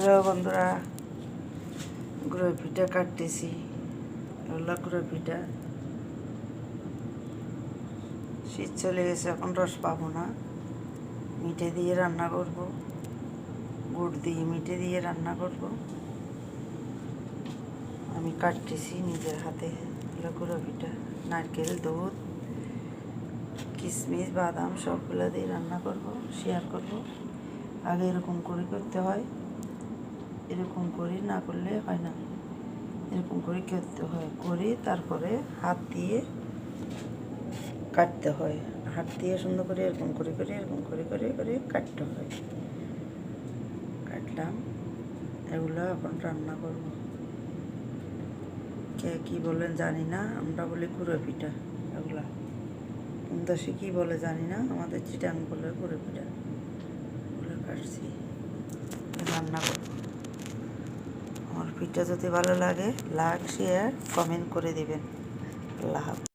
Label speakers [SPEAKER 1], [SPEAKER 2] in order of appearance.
[SPEAKER 1] Hello বন্ধুরা, গুঁড়ো পিঠা কাটতেছি। এগুলো গুঁড়ো পিঠা। শীত চলে গেছে, এখন রস পাবো না। মিঠে দিয়ে রান্না করব, গুড় দিয়ে মিঠে দিয়ে রান্না করব। আমি কাটতেছি নিজের হাতে। এগুলো গুঁড়ো পিঠা, নারকেল, দুধ, কিশমিশ, বাদাম সবগুলো দিয়ে রান্না করব, শেয়ার করব। আগে এরকম করে করতে হয়, এরকম করে না করলে হয় না। এরকম করে করতে হয়, করে তারপরে হাত দিয়ে কাটতে হয়। হাত দিয়ে সুন্দর করে এরকম করে করে এরকম করে করে করে কাটতে হয়। কাটলাম, এগুলো এখন রান্না করব। কে কী বলেন জানি না, আমরা বলি গুঁড়ো পিঠা। এগুলা দেশে কী বলে জানি না, আমাদের চিটাং বলে গুঁড়ো পিঠা। এগুলো কাটছি, রান্না করব। আমার পিঠা যদি ভালো লাগে, লাইক শেয়ার কমেন্ট করে দিবেন। আল্লাহ হাফেজ।